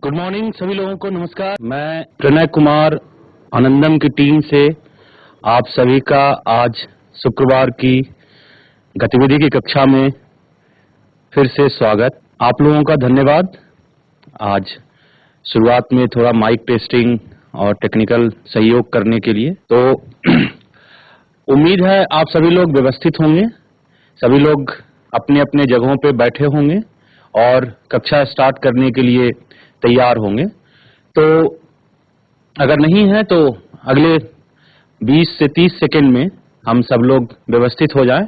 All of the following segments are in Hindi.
गुड मॉर्निंग सभी लोगों को, नमस्कार। मैं प्रणय कुमार आनंदम की टीम से आप सभी का आज शुक्रवार की गतिविधि की कक्षा में फिर से स्वागत। आप लोगों का धन्यवाद। आज शुरुआत में थोड़ा माइक टेस्टिंग और टेक्निकल सहयोग करने के लिए। तो उम्मीद है आप सभी लोग व्यवस्थित होंगे, सभी लोग अपने अपने जगहों पे बैठे होंगे और कक्षा स्टार्ट करने के लिए तैयार होंगे। तो अगर नहीं है तो अगले 20 से 30 सेकंड में हम सब लोग व्यवस्थित हो जाएं।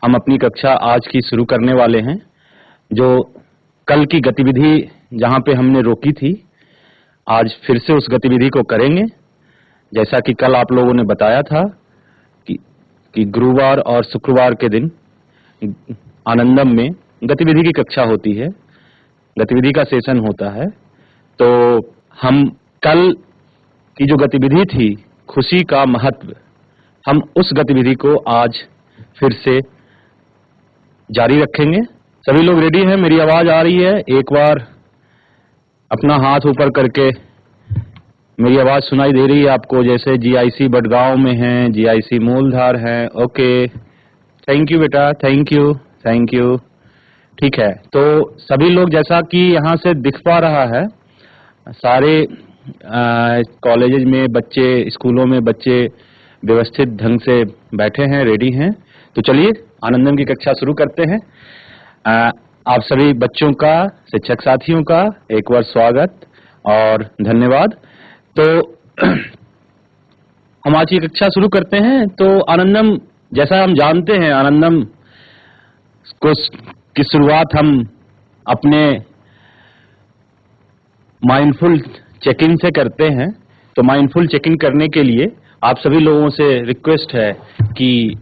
हम अपनी कक्षा आज की शुरू करने वाले हैं। जो कल की गतिविधि जहां पे हमने रोकी थी, आज फिर से उस गतिविधि को करेंगे। जैसा कि कल आप लोगों ने बताया था कि गुरुवार और शुक्रवार के दिन आनंदम में गतिविधि की कक्षा होती है, गतिविधि का सेशन होता है। तो हम कल की जो गतिविधि थी, खुशी का महत्व, हम उस गतिविधि को आज फिर से जारी रखेंगे। सभी लोग रेडी हैं? मेरी आवाज आ रही है? एक बार अपना हाथ ऊपर करके, मेरी आवाज सुनाई दे रही है आपको? जैसे जीआईसी बड़गांव में है, जीआईसी मूलधार है। ओके, थैंक यू बेटा, थैंक यू, थैंक यू। ठीक है, तो सभी लोग, जैसा कि यहाँ से दिख पा रहा है, सारे कॉलेजेस में बच्चे, स्कूलों में बच्चे व्यवस्थित ढंग से बैठे हैं, रेडी हैं। तो चलिए आनंदम की कक्षा शुरू करते हैं। आप सभी बच्चों का, शिक्षक साथियों का एक बार स्वागत और धन्यवाद। तो हम आज की कक्षा शुरू करते हैं। तो आनंदम, जैसा हम जानते हैं, आनंदम की शुरुआत हम अपने माइंडफुल चेक इन से करते हैं। तो माइंडफुल चेक इन करने के लिए आप सभी लोगों से रिक्वेस्ट है कि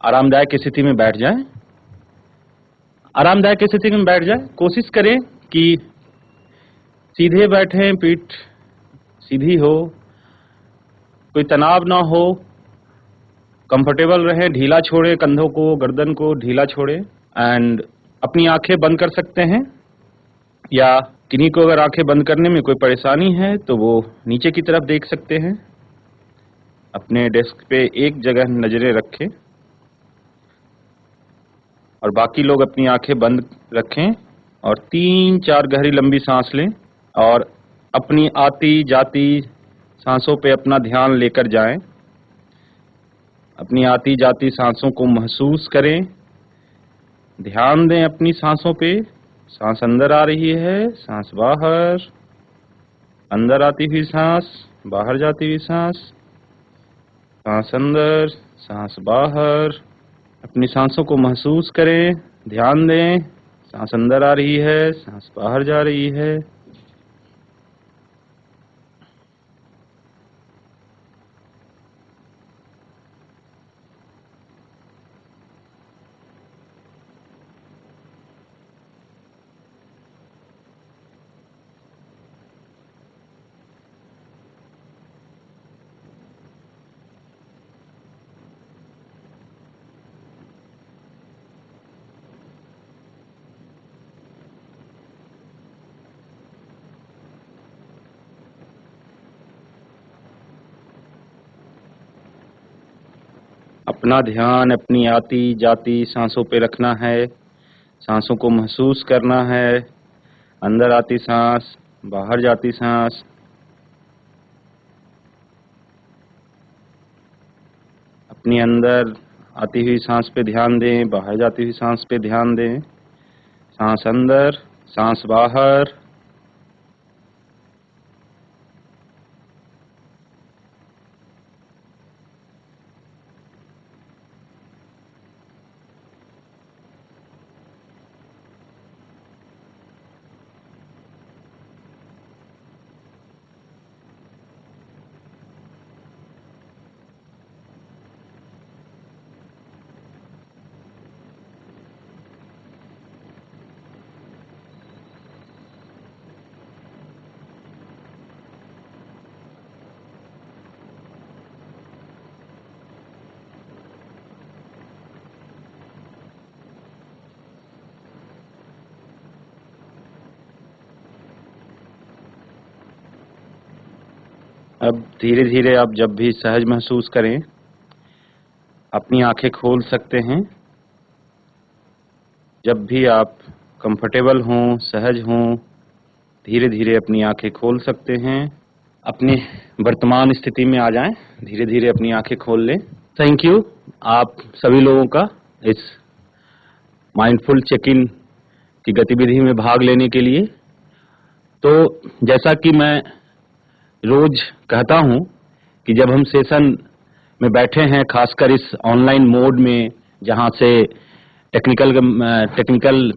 आरामदायक स्थिति में बैठ जाएं। आरामदायक स्थिति में बैठ जाएं। कोशिश करें कि सीधे बैठें, पीठ सीधी हो, कोई तनाव ना हो, कंफर्टेबल रहें, ढीला छोड़ें कंधों को, गर्दन को ढीला छोड़ें। एंड अपनी आंखें बंद कर सकते हैं, या किन्हीं को अगर आंखें बंद करने में कोई परेशानी है तो वो नीचे की तरफ देख सकते हैं। अपने डेस्क पे एक जगह नजरें रखें और बाकी लोग अपनी आंखें बंद रखें और 3-4 गहरी लंबी सांस लें और अपनी आती जाती सांसों पे अपना ध्यान लेकर जाएं। अपनी आती जाती सांसों को महसूस करें, ध्यान दें अपनी सांसों पे। सांस अंदर आ रही है, सांस बाहर, अंदर आती हुई सांस, बाहर जाती हुई सांस, सांस अंदर, सांस बाहर। अपनी सांसों को महसूस करें, ध्यान दें, सांस अंदर आ रही है, सांस बाहर जा रही है। अपना ध्यान अपनी आती जाती सांसों पे रखना है, सांसों को महसूस करना है। अंदर आती सांस, बाहर जाती सांस। अपनी अंदर आती हुई सांस पे ध्यान दें, बाहर जाती हुई सांस पे ध्यान दें। सांस अंदर, सांस बाहर। अब धीरे धीरे आप जब भी सहज महसूस करें अपनी आंखें खोल सकते हैं। जब भी आप कंफर्टेबल हों, सहज हों, धीरे धीरे अपनी आंखें खोल सकते हैं। अपने वर्तमान स्थिति में आ जाएं, धीरे धीरे अपनी आंखें खोल लें। थैंक यू आप सभी लोगों का इस माइंडफुल चेक इन की गतिविधि में भाग लेने के लिए। तो जैसा कि मैं रोज कहता हूं कि जब हम सेशन में बैठे हैं, खासकर इस ऑनलाइन मोड में जहां से टेक्निकल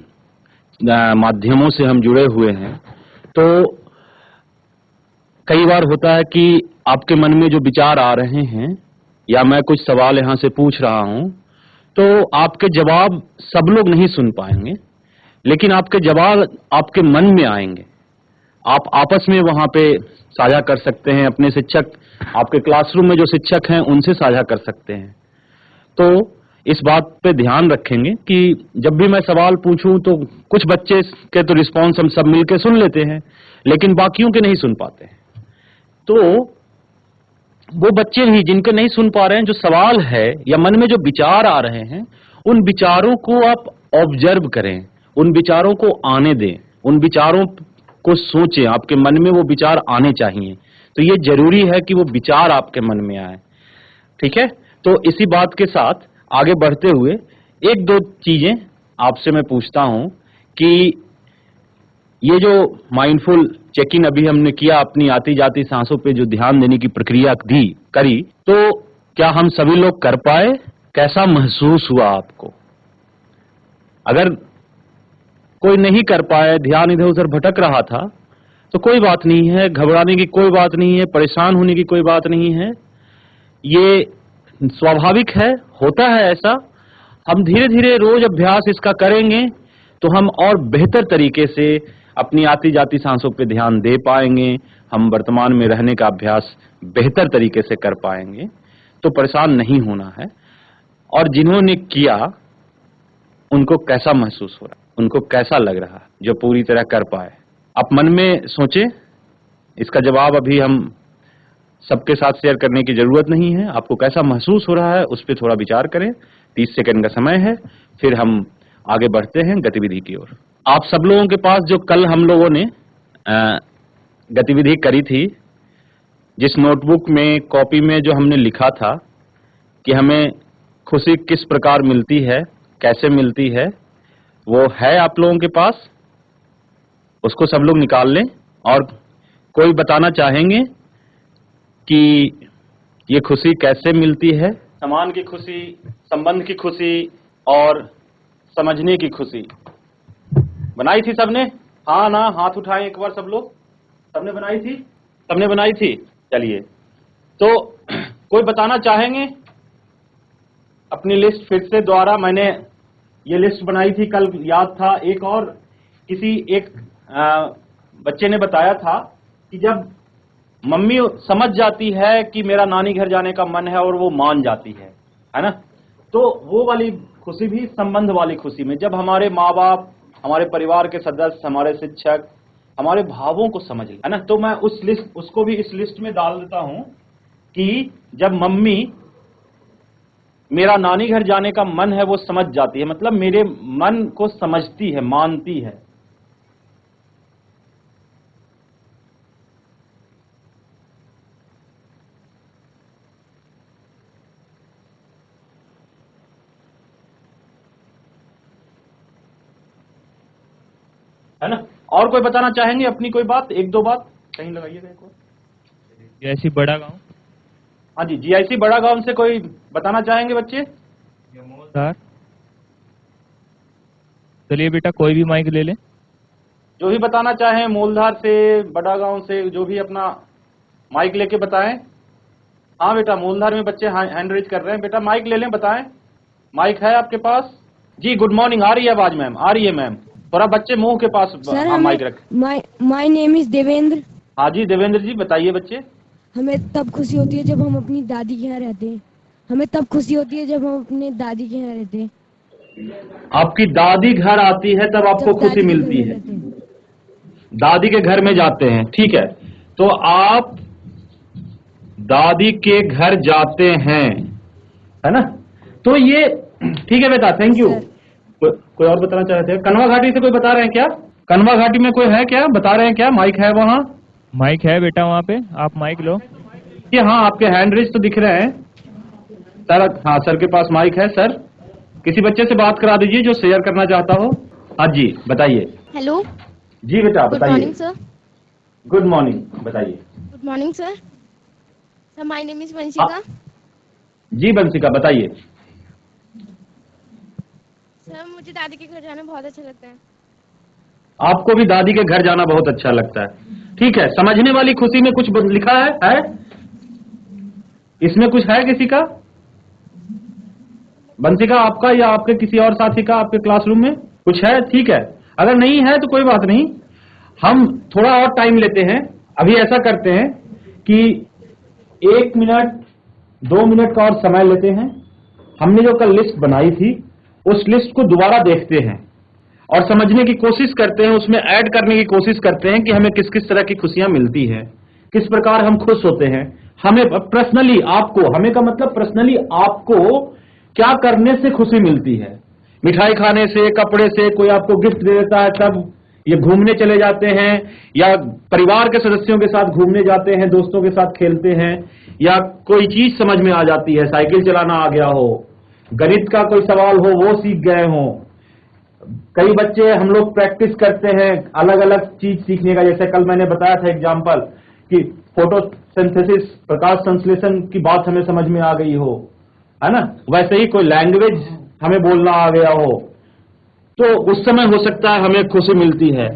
माध्यमों से हम जुड़े हुए हैं, तो कई बार होता है कि आपके मन में जो विचार आ रहे हैं या मैं कुछ सवाल यहां से पूछ रहा हूं, तो आपके जवाब सब लोग नहीं सुन पाएंगे, लेकिन आपके जवाब आपके मन में आएंगे। आप आपस में वहां पे साझा कर सकते हैं, अपने शिक्षक, आपके क्लासरूम में जो शिक्षक हैं उनसे साझा कर सकते हैं। तो इस बात पे ध्यान रखेंगे कि जब भी मैं सवाल पूछूं तो कुछ बच्चे के तो रिस्पांस हम सब मिलकर सुन लेते हैं, लेकिन बाकियों के नहीं सुन पाते हैं। तो वो बच्चे भी जिनके नहीं सुन पा रहे हैं, जो सवाल है या मन में जो विचार आ रहे हैं, उन विचारों को आप ऑब्जर्व करें, उन विचारों को आने दें, उन विचारों को सोचें। आपके मन में वो विचार आने चाहिए, तो ये जरूरी है कि वो विचार आपके मन में आए। ठीक है, तो इसी बात के साथ आगे बढ़ते हुए एक दो चीजें आपसे मैं पूछता हूं कि ये जो माइंडफुल चेक इन अभी हमने किया, अपनी आती जाती सांसों पे जो ध्यान देने की प्रक्रिया करी, तो क्या हम सभी लोग कर पाए? कैसा महसूस हुआ आपको? अगर कोई नहीं कर पाए, ध्यान इधर उधर भटक रहा था, तो कोई बात नहीं है, घबराने की कोई बात नहीं है, परेशान होने की कोई बात नहीं है। ये स्वाभाविक है, होता है ऐसा। हम धीरे धीरे रोज अभ्यास इसका करेंगे तो हम और बेहतर तरीके से अपनी आती जाती सांसों पे ध्यान दे पाएंगे, हम वर्तमान में रहने का अभ्यास बेहतर तरीके से कर पाएंगे। तो परेशान नहीं होना है। और जिन्होंने किया उनको कैसा महसूस हो रहा है, उनको कैसा लग रहा है जो पूरी तरह कर पाए? आप मन में सोचें, इसका जवाब अभी हम सबके साथ शेयर करने की जरूरत नहीं है। आपको कैसा महसूस हो रहा है उस पर थोड़ा विचार करें। 30 सेकंड का समय है, फिर हम आगे बढ़ते हैं गतिविधि की ओर। आप सब लोगों के पास जो कल हम लोगों ने गतिविधि करी थी, जिस नोटबुक में, कॉपी में जो हमने लिखा था कि हमें खुशी किस प्रकार मिलती है, कैसे मिलती है, वो है आप लोगों के पास? उसको सब लोग निकाल लें। और कोई बताना चाहेंगे कि ये खुशी कैसे मिलती है? सम्मान की खुशी, संबंध की खुशी और समझने की खुशी बनाई थी सबने? हाँ ना? हाथ उठाएं एक बार सब लोग। सबने बनाई थी? सबने बनाई थी। चलिए, तो कोई बताना चाहेंगे अपनी लिस्ट फिर से दोबारा? मैंने ये लिस्ट बनाई थी कल, याद था। एक और किसी एक बच्चे ने बताया था कि जब मम्मी समझ जाती है कि मेरा नानी घर जाने का मन है और वो मान जाती है ना, तो वो वाली खुशी भी संबंध वाली खुशी में, जब हमारे माँ बाप, हमारे परिवार के सदस्य, हमारे शिक्षक हमारे भावों को समझ ले, है ना। तो मैं उसको भी इस लिस्ट में डाल देता हूं कि जब मम्मी मेरा नानी घर जाने का मन है वो समझ जाती है, मतलब मेरे मन को समझती है, मानती है। है ना? और कोई बताना चाहेंगे अपनी कोई बात, एक दो बात? कहीं लगाइएगा एक और। जीआईसी बड़ा गांव। हाँ जी, जीआईसी बड़ा गांव से कोई बताना चाहेंगे बच्चे? मोलधार। चलिए बेटा, कोई भी माइक ले ले। जो भी बताना चाहें, मोलधार से, बड़ा गांव से, जो भी अपना माइक लेके बताएं। हाँ बेटा, मोलधार में बच्चे हैंड रेज कर रहे हैं। बेटा माइक ले लें, बताएं। माइक है आपके पास? जी, गुड मॉर्निंग। आ रही है आवाज मैम? आ रही है मैम। थोड़ा बच्चे मुंह के पास हाँ माइक रखें। My name is Devendra. हाँ जी देवेंद्र जी, बताइए बच्चे। हमें तब खुशी होती है जब हम अपनी दादी के यहाँ रहते हैं। हमें तब खुशी होती है जब हम अपने दादी के यहाँ रहते हैं। आपकी दादी घर आती है तब आपको खुशी मिलती है? दादी के घर में जाते हैं, ठीक है। तो आप दादी के घर जाते हैं, है ना? तो ये ठीक है बेटा, थैंक यू। सर। कोई और बताना चाह रहे थे? कनवा घाटी से कोई बता रहे हैं क्या? कनवा घाटी में कोई है क्या, बता रहे हैं क्या? माइक है वहाँ? माइक है बेटा वहाँ पे, आप माइक लो। ये हाँ, आपके हैंड रेज तो दिख रहे हैं सर। हाँ, सर के पास माइक है। सर, किसी बच्चे से बात करा दीजिए जो शेयर करना चाहता हो। हाँ जी, बताइए। हेलो, जी बेटा, गुड बताइए। Morning sir. गुड मॉर्निंग, बताइए। Good morning sir. Sir, my name is Vanshika. जी बंसिका, बताइए। सर, मुझे दादी के घर जाना बहुत अच्छा लगता है। आपको भी दादी के घर जाना बहुत अच्छा लगता है। ठीक है, समझने वाली खुशी में कुछ लिखा है? इसमें कुछ है किसी का? बंसिका, आपका या आपके किसी और साथी का आपके क्लासरूम में कुछ है? ठीक है, अगर नहीं है तो कोई बात नहीं, हम थोड़ा और टाइम लेते हैं। अभी ऐसा करते हैं कि 1 मिनट 2 मिनट का और समय लेते हैं। हमने जो कल लिस्ट बनाई थी उस लिस्ट को दोबारा देखते हैं और समझने की कोशिश करते हैं, उसमें ऐड करने की कोशिश करते हैं कि हमें किस किस तरह की खुशियां मिलती हैं, किस प्रकार हम खुश होते हैं। हमें पर्सनली आपको, हमें का मतलब पर्सनली आपको क्या करने से खुशी मिलती है। मिठाई खाने से, कपड़े से, कोई आपको गिफ्ट दे देता है तब, ये घूमने चले जाते हैं, या परिवार के सदस्यों के साथ घूमने जाते हैं, दोस्तों के साथ खेलते हैं, या कोई चीज समझ में आ जाती है, साइकिल चलाना आ गया हो, गणित का कोई सवाल हो वो सीख गए हो। कई बच्चे, हम लोग प्रैक्टिस करते हैं अलग अलग चीज सीखने का। जैसे कल मैंने बताया था एग्जाम्पल कि फोटोसिंथेसिस, प्रकाश संश्लेषण की बात हमें समझ में आ गई हो, है ना? वैसे ही कोई लैंग्वेज हमें बोलना आ गया हो तो उस समय हो सकता है हमें खुशी मिलती है।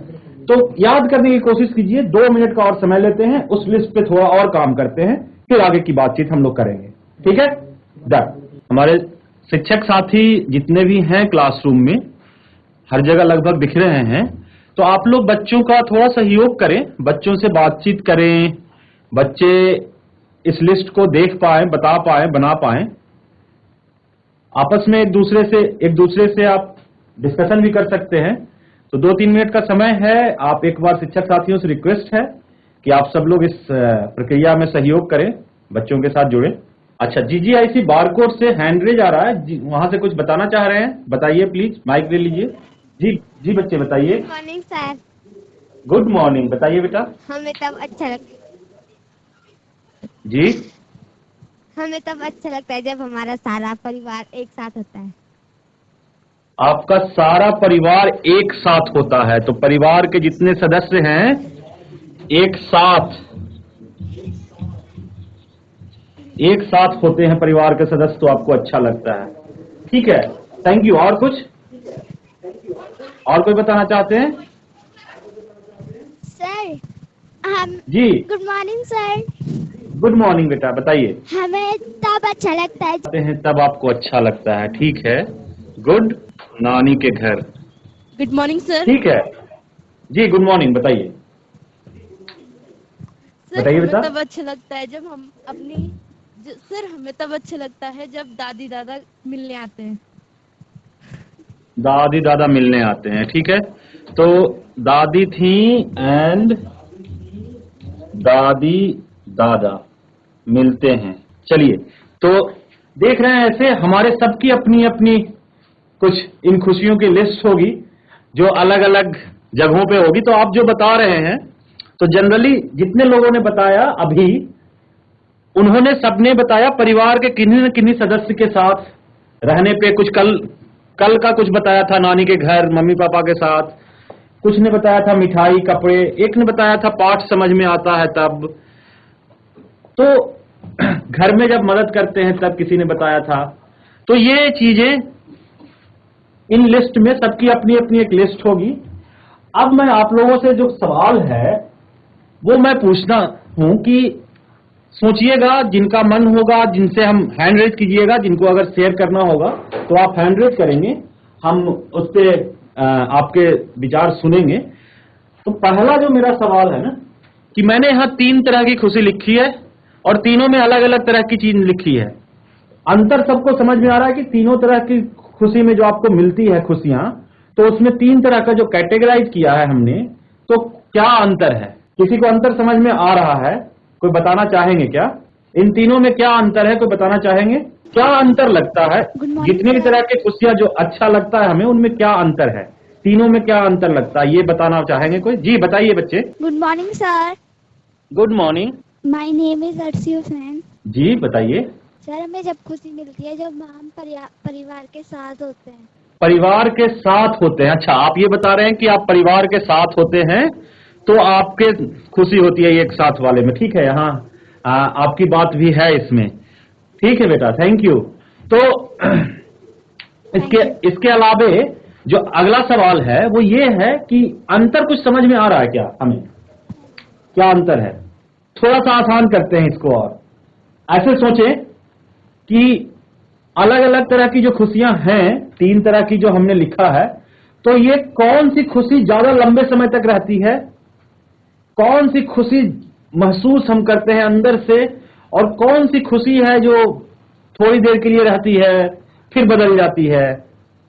तो याद करने की कोशिश कीजिए। 2 मिनट का और समय लेते हैं, उस लिस्ट पे थोड़ा और काम करते हैं, फिर आगे की बातचीत हम लोग करेंगे। ठीक है, डन। हमारे शिक्षक साथी जितने भी हैं क्लासरूम में, हर जगह लगभग दिख रहे हैं, तो आप लोग बच्चों का थोड़ा सहयोग करें, बच्चों से बातचीत करें, बच्चे इस लिस्ट को देख पाए, बता पाए, बना पाए। आपस में एक दूसरे से आप डिस्कशन भी कर सकते हैं। तो 2-3 मिनट का समय है। आप एक बार शिक्षक साथियों से रिक्वेस्ट है कि आप सब लोग इस प्रक्रिया में सहयोग करें, बच्चों के साथ जुड़े। अच्छा, जीजीआईसी बारकोड से हैंड रेज आ रहा है, वहां से कुछ बताना चाह रहे हैं, बताइए प्लीज, माइक ले लीजिए। जी जी बच्चे बताइए। Good morning sir. Good morning, बताइए बेटा। हमें तब अच्छा लगता जी, हमें तब अच्छा लगता है जब हमारा सारा परिवार एक साथ होता है। आपका सारा परिवार एक साथ होता है, तो परिवार के जितने सदस्य हैं एक साथ होते हैं परिवार के सदस्य, तो आपको अच्छा लगता है। ठीक है, थैंक यू। और कुछ, और कोई बताना चाहते हैं? सर, हम जी, good morning sir. Good morning बेटा, बताइए। हमें तब अच्छा लगता है आते हैं तब आपको अच्छा लगता है। ठीक है, गुड। नानी के घर, गुड मॉर्निंग सर। ठीक है जी, गुड मॉर्निंग, बताइए। सर, बताइए हमें बेटा। तब अच्छा लगता है जब हम सर, हमें तब अच्छा लगता है जब दादी दादा मिलने आते हैं। दादी दादा मिलने आते हैं, ठीक है। तो दादी थी एंड दादी दादा मिलते हैं। चलिए, तो देख रहे हैं ऐसे हमारे सबकी अपनी अपनी कुछ इन खुशियों की लिस्ट होगी जो अलग अलग जगहों पे होगी। तो आप जो बता रहे हैं, तो जनरली जितने लोगों ने बताया अभी, उन्होंने सबने बताया परिवार के किन्हीं न किन्हीं सदस्य के साथ रहने पे। कुछ कल का कुछ बताया था नानी के घर मम्मी पापा के साथ, कुछ ने बताया था मिठाई कपड़े, एक ने बताया था पाठ समझ में आता है तब, तो घर में जब मदद करते हैं तब किसी ने बताया था। तो ये चीजें इन लिस्ट में सबकी अपनी अपनी एक लिस्ट होगी। अब मैं आप लोगों से जो सवाल है वो मैं पूछना हूं कि सोचिएगा, जिनका मन होगा, जिनसे हम हैंड रेज कीजिएगा, जिनको अगर शेयर करना होगा तो आप हैंड रेज करेंगे, हम उस पे आपके विचार सुनेंगे। तो पहला जो मेरा सवाल है ना, कि मैंने यहां 3 तरह की खुशी लिखी है और तीनों में अलग अलग तरह की चीज लिखी है। अंतर सबको समझ में आ रहा है कि तीनों तरह की खुशी में जो आपको मिलती है खुशियां, तो उसमें 3 तरह का जो कैटेगराइज किया है हमने, तो क्या अंतर है? किसी को अंतर समझ में आ रहा है? कोई बताना चाहेंगे क्या? इन तीनों में क्या अंतर है, कोई बताना चाहेंगे? क्या अंतर लगता है? Good morning, जितने भी sir. तरह की खुशियां जो अच्छा लगता है हमें, उनमें क्या अंतर है? तीनों में क्या अंतर लगता है, ये बताना चाहेंगे कोई? जी बताइए बच्चे। Good morning sir, good morning. My name is Arshi Hussain. जी बताइए। सर हमें जब खुशी मिलती है जब हम परिवार के साथ होते हैं। परिवार के साथ होते हैं। अच्छा, आप ये बता रहे हैं कि आप परिवार के साथ होते हैं तो आपके खुशी होती है एक साथ वाले में। ठीक है, यहाँ आपकी बात भी है इसमें। ठीक है बेटा, थैंक यू। तो इसके अलावे जो अगला सवाल है वो ये है कि अंतर कुछ समझ में आ रहा है क्या हमें? क्या अंतर है? थोड़ा सा आसान करते हैं इसको और ऐसे सोचें कि अलग अलग तरह की जो खुशियां हैं, तीन तरह की जो हमने लिखा है, तो ये कौन सी खुशी ज्यादा लंबे समय तक रहती है? कौन सी खुशी महसूस हम करते हैं अंदर से, और कौन सी खुशी है जो थोड़ी देर के लिए रहती है फिर बदल जाती है,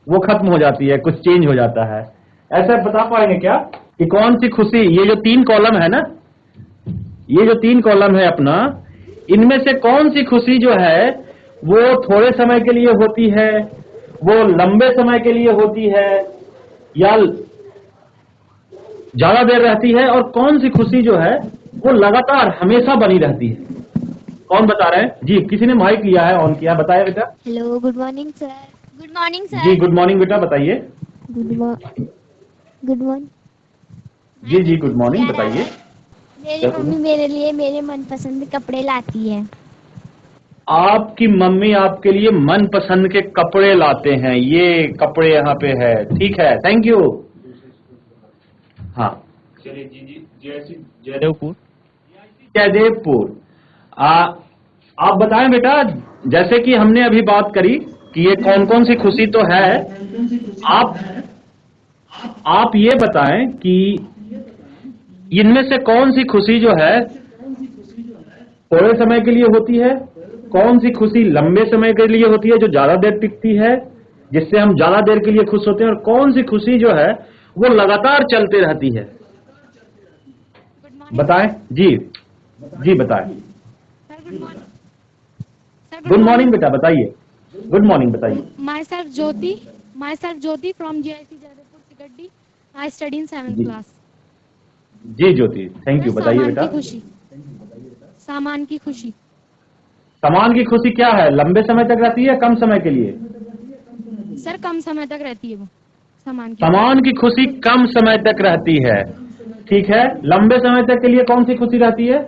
वो खत्म हो जाती है, कुछ चेंज हो जाता है? ऐसा बता पाएंगे क्या कि कौन सी खुशी? ये जो तीन कॉलम है ना, ये जो तीन कॉलम है अपना, इनमें से कौन सी खुशी जो है वो थोड़े समय के लिए होती है, वो लंबे समय के लिए होती है, या ज्यादा देर रहती है, और कौन सी खुशी जो है वो लगातार हमेशा बनी रहती है? कौन बता रहे हैं? जी, किसी ने माइक लिया है, ऑन किया है, बताया बेटा। Hello, good morning sir. Good morning जी सर। गुड मॉर्निंग बेटा, बताइए। Good morning. जी जी गुड मॉर्निंग, बताइए। मेरी मम्मी मेरे लिए मेरे मनपसंद कपड़े लाती है। आपकी मम्मी आपके लिए मनपसंद के कपड़े लाते हैं, ये कपड़े यहाँ पे है। ठीक है, थैंक यू। हाँ चलिए जी जी जयदेवपुर। जयदेवपुर। आप बताएं बेटा, जैसे कि हमने अभी बात करी कि ये कौन कौन सी खुशी तो है, आप ये बताएं कि इनमें से कौन सी खुशी जो है थोड़े समय के लिए होती है, कौन सी खुशी लंबे समय के लिए होती है जो ज्यादा देर टिकती है, जिससे हम ज्यादा देर के लिए खुश होते हैं, और कौन सी खुशी जो है वो लगातार चलते रहती है? बताएं जी। जी बताएं। गुड मॉर्निंग बेटा, बताइए। गुड मॉर्निंग, बताइए। My self Jyoti from GIC Jaidevpur Sikaddi. I study in 7th जी। क्लास। जी ज्योति, थैंक यू, बताइए सामान बेटा। की खुशी। सामान की खुशी। सामान की खुशी क्या है? लंबे समय तक रहती है, कम समय के लिए? सर कम समय तक रहती है वो सामान की खुशी कम समय तक रहती है। ठीक है, लंबे समय तक के लिए कौन सी खुशी रहती है?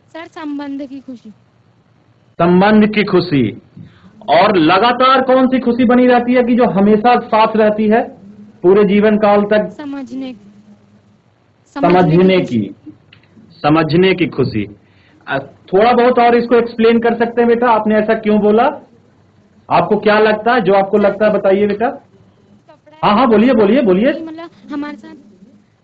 सर संबंध की खुशी। संबंध की खुशी। और लगातार कौन सी खुशी बनी रहती है कि जो हमेशा साथ रहती है पूरे जीवन काल तक? समझने की खुशी। थोड़ा बहुत और इसको एक्सप्लेन कर सकते हैं बेटा, आपने ऐसा क्यों बोला? आपको क्या लगता है, जो आपको लगता है बताइए बेटा। हाँ हाँ, बोलिए बोलिए बोलिए। मतलब हमारे साथ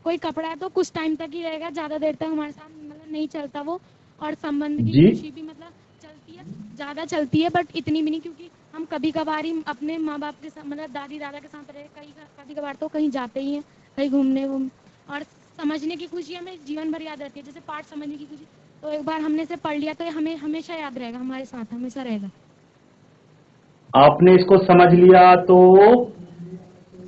कोई कपड़ा है तो कुछ टाइम तक ही रहेगा, ज्यादा देर तक हमारे साथ मतलब नहीं चलता वो। और संबंध की जी। खुशी भी मतलब चलती है, ज्यादा चलती है, बट इतनी भी नहीं, क्योंकि हम कभी कभार ही अपने माँ बाप के साथ मतलब दादी दादा के साथ रहे, कभी कभार तो कहीं जाते ही हैं, कहीं घूमने। और समझने की खुशी हमें जीवन भर याद रहती है, जैसे पाठ समझने की खुशी, तो एक बार हमने से पढ़ लिया तो ये हमें हमेशा याद रहेगा, हमारे साथ हमेशा रहेगा। आपने इसको समझ लिया तो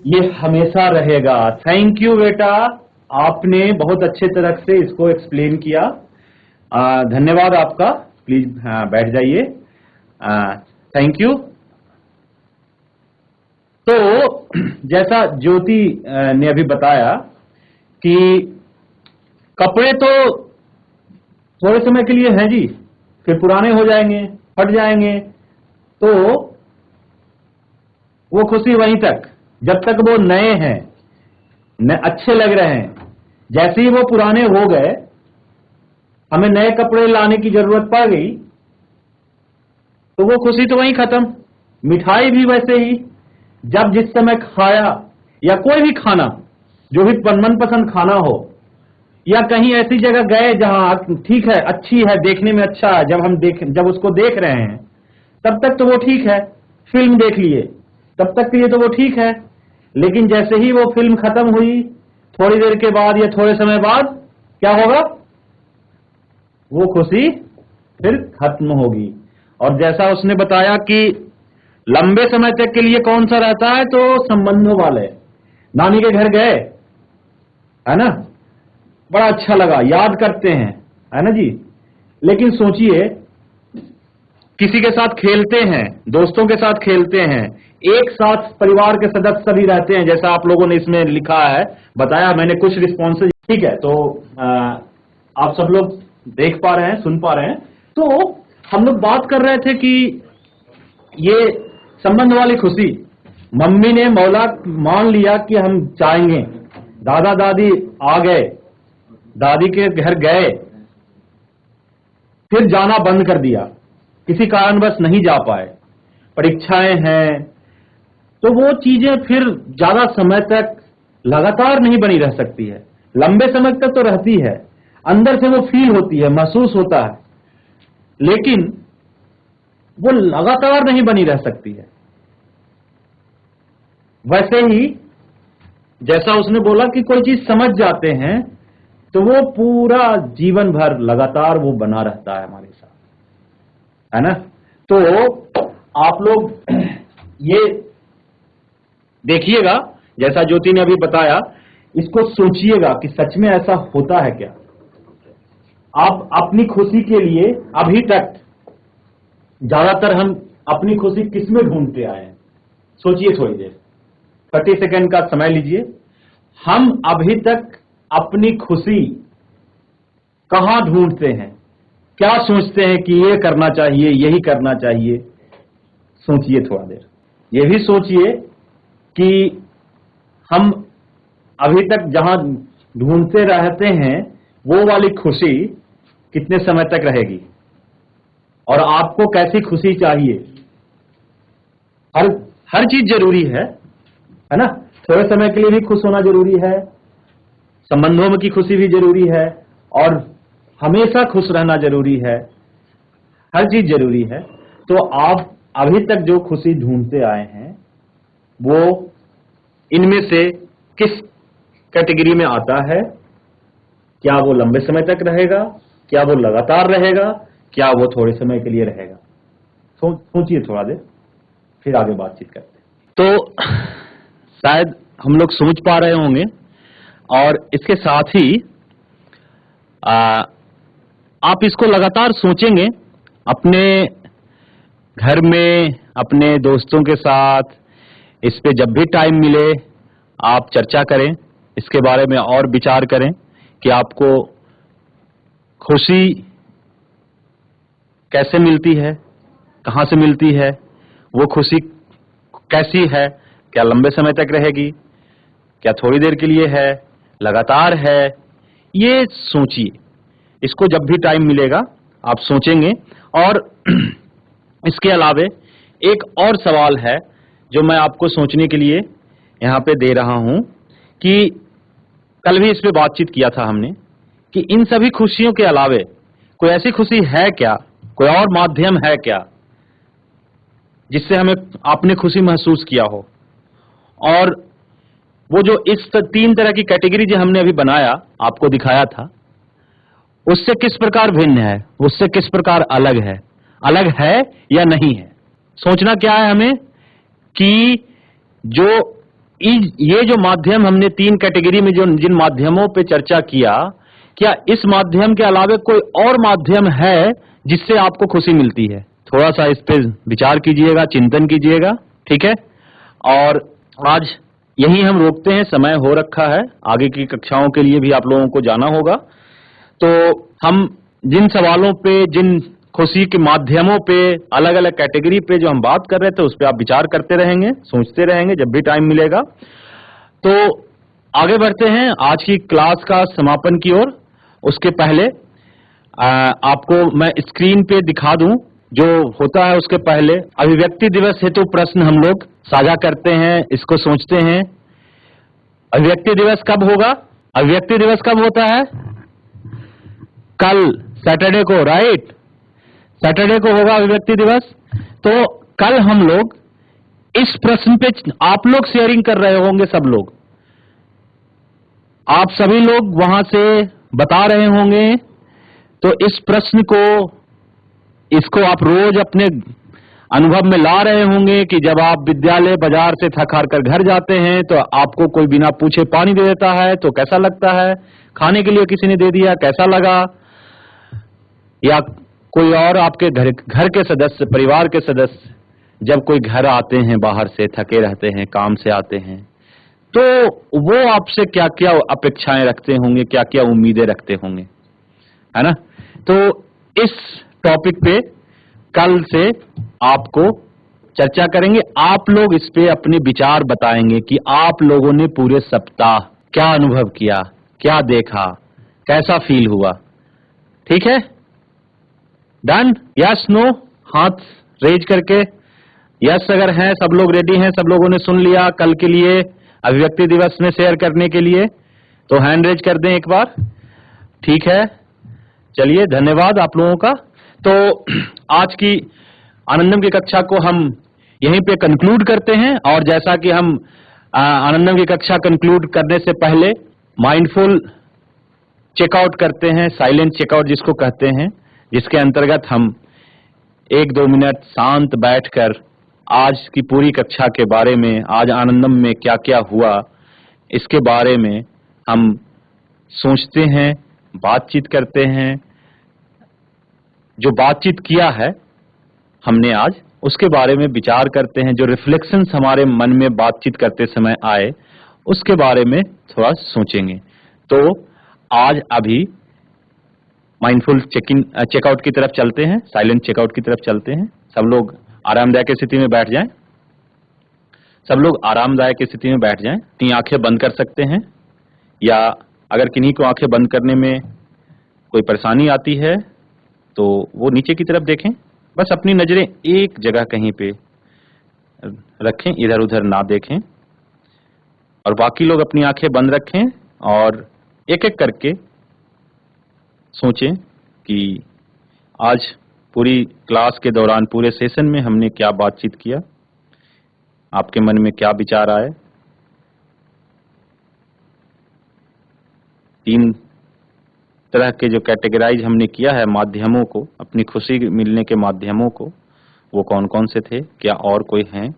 ये हमेशा रहेगा। थैंक यू बेटा, आपने बहुत अच्छे तरह से इसको एक्सप्लेन किया। धन्यवाद आपका। प्लीज बैठ जाइए। Thank you. तो जैसा ज्योति ने अभी बताया कि कपड़े तो थोड़े समय के लिए हैं जी, फिर पुराने हो जाएंगे, फट जाएंगे, तो वो खुशी वहीं तक जब तक वो नए हैं, अच्छे लग रहे हैं। जैसे ही वो पुराने हो गए, हमें नए कपड़े लाने की जरूरत पड़ गई, तो वो खुशी तो वहीं खत्म। मिठाई भी वैसे ही, जब जिस समय खाया, या कोई भी खाना जो भी मनपसंद खाना हो, या कहीं ऐसी जगह गए जहां ठीक है, अच्छी है, देखने में अच्छा है, जब उसको देख रहे हैं तब तक तो वो ठीक है। फिल्म देख लिए तब तक के लिए तो वो ठीक है, लेकिन जैसे ही वो फिल्म खत्म हुई, थोड़ी देर के बाद या थोड़े समय बाद क्या होगा? वो खुशी फिर खत्म होगी। और जैसा उसने बताया कि लंबे समय तक के लिए कौन सा रहता है, तो संबंधों वाले। नानी के घर गए, है ना, बड़ा अच्छा लगा, याद करते हैं, है ना जी। लेकिन सोचिए, किसी के साथ खेलते हैं, दोस्तों के साथ खेलते हैं, एक साथ परिवार के सदस्य सभी रहते हैं, जैसा आप लोगों ने इसमें लिखा है, बताया मैंने कुछ रिस्पॉन्सेज, ठीक है। तो आप सब लोग देख पा रहे हैं, सुन पा रहे हैं। तो हम लोग बात कर रहे थे कि ये संबंध वाली खुशी, मम्मी ने मौला मान लिया कि हम चाहेंगे, दादा दादी आ गए, दादी के घर गए, फिर जाना बंद कर दिया, किसी कारणवश नहीं जा पाए, परीक्षाएं हैं, तो वो चीजें फिर ज्यादा समय तक लगातार नहीं बनी रह सकती है। लंबे समय तक तो रहती है, अंदर से वो फील होती है, महसूस होता है, लेकिन वो लगातार नहीं बनी रह सकती है। वैसे ही जैसा उसने बोला कि कोई चीज समझ जाते हैं तो वो पूरा जीवन भर लगातार वो बना रहता है हमारे साथ, है ना। तो आप लोग ये देखिएगा, जैसा ज्योति ने अभी बताया, इसको सोचिएगा कि सच में ऐसा होता है क्या। आप अपनी खुशी के लिए अभी तक ज्यादातर हम अपनी खुशी किसमें ढूंढते आए हैं? सोचिए थोड़ी देर, 30 सेकेंड का समय लीजिए। हम अभी तक अपनी खुशी कहां ढूंढते हैं? क्या सोचते हैं कि ये करना चाहिए, यही करना चाहिए? सोचिए थोड़ा देर। ये भी सोचिए कि हम अभी तक जहां ढूंढते रहते हैं वो वाली खुशी कितने समय तक रहेगी, और आपको कैसी खुशी चाहिए। हर चीज जरूरी है ना। थोड़े समय के लिए भी खुश होना जरूरी है, संबंधों में की खुशी भी जरूरी है, और हमेशा खुश रहना जरूरी है, हर चीज जरूरी है। तो आप अभी तक जो खुशी ढूंढते आए हैं वो इनमें से किस कैटेगरी में आता है? क्या वो लंबे समय तक रहेगा, क्या वो लगातार रहेगा, क्या वो थोड़े समय के लिए रहेगा? सोचिए थोड़ा देर, फिर आगे बातचीत करते हैं। तो शायद हम लोग सोच पा रहे होंगे, और इसके साथ ही आप इसको लगातार सोचेंगे अपने घर में, अपने दोस्तों के साथ। इस पे जब भी टाइम मिले आप चर्चा करें, इसके बारे में और विचार करें कि आपको खुशी कैसे मिलती है, कहां से मिलती है, वो खुशी कैसी है, क्या लंबे समय तक रहेगी, क्या थोड़ी देर के लिए है, लगातार है। ये सोचिए, इसको जब भी टाइम मिलेगा आप सोचेंगे। और इसके अलावे एक और सवाल है जो मैं आपको सोचने के लिए यहाँ पे दे रहा हूं, कि कल भी इस पे बातचीत किया था हमने, कि इन सभी खुशियों के अलावे कोई ऐसी खुशी है क्या, कोई और माध्यम है क्या जिससे हमें आपने खुशी महसूस किया हो। और वो जो इस 3 तरह की कैटेगरी जो हमने अभी बनाया, आपको दिखाया था, उससे किस प्रकार भिन्न है, उससे किस प्रकार अलग है या नहीं है। सोचना क्या है हमें कि जो ये जो माध्यम हमने 3 कैटेगरी में जो जिन माध्यमों पे चर्चा किया, क्या इस माध्यम के अलावे कोई और माध्यम है जिससे आपको खुशी मिलती है? थोड़ा सा इस पे विचार कीजिएगा, चिंतन कीजिएगा, ठीक है। और आज यही हम रोकते हैं, समय हो रखा है, आगे की कक्षाओं के लिए भी आप लोगों को जाना होगा। तो हम जिन सवालों पे, जिन खुशी के माध्यमों पे, अलग अलग कैटेगरी पे जो हम बात कर रहे थे, उस पे आप विचार करते रहेंगे, सोचते रहेंगे जब भी टाइम मिलेगा। तो आगे बढ़ते हैं आज की क्लास का समापन की ओर। उसके पहले आपको मैं स्क्रीन पे दिखा दूं जो होता है। उसके पहले अभिव्यक्ति दिवस हेतु प्रश्न हम लोग साझा करते हैं, इसको सोचते हैं। अभिव्यक्ति दिवस कब होगा? अभिव्यक्ति दिवस कब होता है? कल सैटरडे को, राइट, सैटरडे को होगा अभिव्यक्ति दिवस। तो कल हम लोग इस प्रश्न पे आप लोग शेयरिंग कर रहे होंगे, सब लोग, आप सभी लोग वहां से बता रहे होंगे। तो इस प्रश्न को इसको आप रोज अपने अनुभव में ला रहे होंगे कि जब आप विद्यालय बाजार से थक हार कर घर जाते हैं तो आपको कोई बिना पूछे पानी दे देता है तो कैसा लगता है, खाने के लिए किसी ने दे दिया कैसा लगा, या कोई और आपके घर के सदस्य, परिवार के सदस्य जब कोई घर आते हैं बाहर से, थके रहते हैं, काम से आते हैं, तो वो आपसे क्या क्या अपेक्षाएं रखते होंगे, क्या क्या उम्मीदें रखते होंगे, है ना। तो इस टॉपिक पे कल से आपको चर्चा करेंगे। आप लोग इस पे अपने विचार बताएंगे कि आप लोगों ने पूरे सप्ताह क्या अनुभव किया, क्या देखा, कैसा फील हुआ। ठीक है, डन? यस नो, हाथ रेज करके यस अगर हैं, सब लोग रेडी हैं, सब लोगों ने सुन लिया कल के लिए अभिव्यक्ति दिवस में शेयर करने के लिए, तो हैंड रेज कर दें एक बार। ठीक है, चलिए धन्यवाद आप लोगों का। तो आज की आनंदम की कक्षा को हम यहीं पे कंक्लूड करते हैं, और जैसा कि हम आनंदम की कक्षा कंक्लूड करने से पहले माइंडफुल चेकआउट करते हैं, साइलेंट चेकआउट जिसको कहते हैं, जिसके अंतर्गत हम 1-2 मिनट शांत बैठकर आज की पूरी कक्षा के बारे में, आज आनंदम में क्या क्या हुआ, इसके बारे में हम सोचते हैं, बातचीत करते हैं। जो बातचीत किया है हमने आज, उसके बारे में विचार करते हैं। जो रिफ्लेक्शंस हमारे मन में बातचीत करते समय आए, उसके बारे में थोड़ा सोचेंगे। तो आज अभी माइंडफुल चेकआउट की तरफ चलते हैं, साइलेंट चेकआउट की तरफ चलते हैं। सब लोग आरामदायक स्थिति में बैठ जाएं। सब लोग आरामदायक स्थिति में बैठ जाएं। अपनी आंखें बंद कर सकते हैं, या अगर किन्हीं को आंखें बंद करने में कोई परेशानी आती है तो वो नीचे की तरफ देखें। बस अपनी नजरें एक जगह कहीं पे रखें, इधर उधर ना देखें, और बाकी लोग अपनी आंखें बंद रखें और एक एक करके सोचें कि आज पूरी क्लास के दौरान, पूरे सेशन में हमने क्या बातचीत किया, आपके मन में क्या विचार आए। 3 तरह के जो कैटेगराइज हमने किया है माध्यमों को, अपनी खुशी मिलने के माध्यमों को, वो कौन कौन से थे, क्या और कोई हैं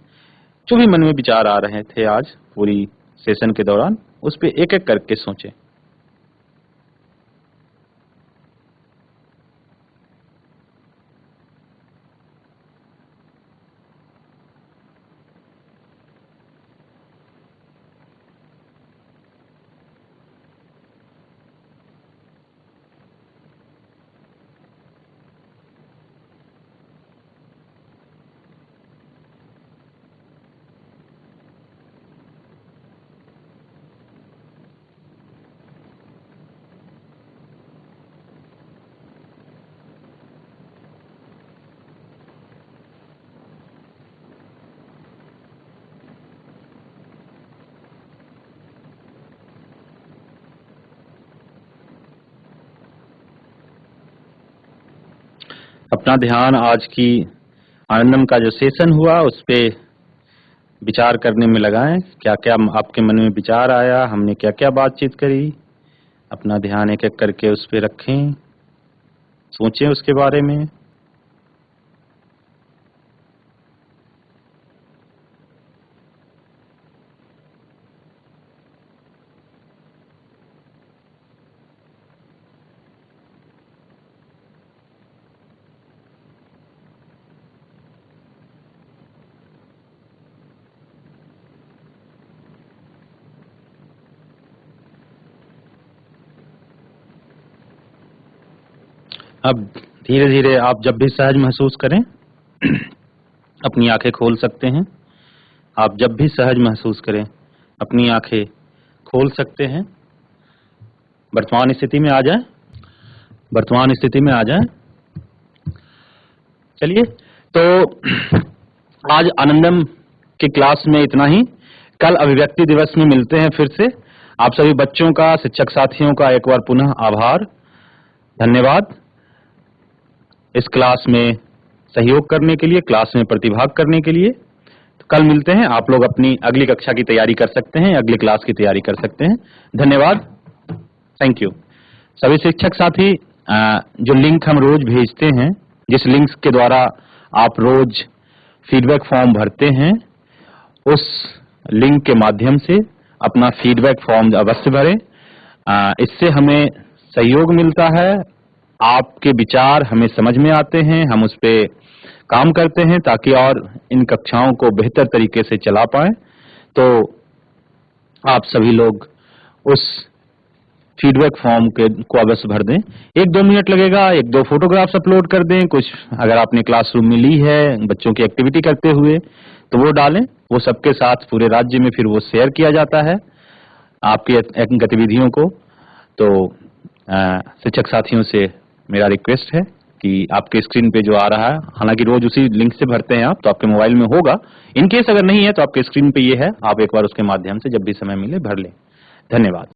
जो भी मन में विचार आ रहे थे आज पूरी सेशन के दौरान, उस पे एक एक करके सोचें। अपना ध्यान आज की आनंदम का जो सेशन हुआ उस पे विचार करने में लगाएं। क्या क्या आपके मन में विचार आया, हमने क्या क्या बातचीत करी, अपना ध्यान एक एक करके उस पे रखें, सोचें उसके बारे में। अब धीरे धीरे आप जब भी सहज महसूस करें अपनी आंखें खोल सकते हैं। आप जब भी सहज महसूस करें अपनी आंखें खोल सकते हैं। वर्तमान स्थिति में आ जाएं, वर्तमान स्थिति में आ जाएं। चलिए, तो आज आनंदम की क्लास में इतना ही। कल अभिव्यक्ति दिवस में मिलते हैं फिर से। आप सभी बच्चों का, शिक्षक साथियों का एक बार पुनः आभार, धन्यवाद इस क्लास में सहयोग करने के लिए, क्लास में प्रतिभाग करने के लिए। तो कल मिलते हैं। आप लोग अपनी अगली कक्षा की तैयारी कर सकते हैं, अगली क्लास की तैयारी कर सकते हैं। धन्यवाद, थैंक यू। सभी शिक्षक साथी, जो लिंक हम रोज भेजते हैं जिस लिंक के द्वारा आप रोज फीडबैक फॉर्म भरते हैं, उस लिंक के माध्यम से अपना फीडबैक फॉर्म अवश्य भरें। इससे हमें सहयोग मिलता है, आपके विचार हमें समझ में आते हैं, हम उस पे काम करते हैं ताकि और इन कक्षाओं को बेहतर तरीके से चला पाएं। तो आप सभी लोग उस फीडबैक फॉर्म को अवश्य भर दें। 1-2 मिनट लगेगा, 1-2 फोटोग्राफ्स अपलोड कर दें, कुछ अगर आपने क्लासरूम में ली है बच्चों की एक्टिविटी करते हुए तो वो डालें। वो सबके साथ पूरे राज्य में फिर वो शेयर किया जाता है आपकी गतिविधियों को। तो शिक्षक साथियों से मेरा रिक्वेस्ट है कि आपके स्क्रीन पे जो आ रहा है, हालांकि रोज उसी लिंक से भरते हैं आप, तो आपके मोबाइल में होगा। इन केस अगर नहीं है तो आपके स्क्रीन पे ये है, आप एक बार उसके माध्यम से जब भी समय मिले भर लें। धन्यवाद।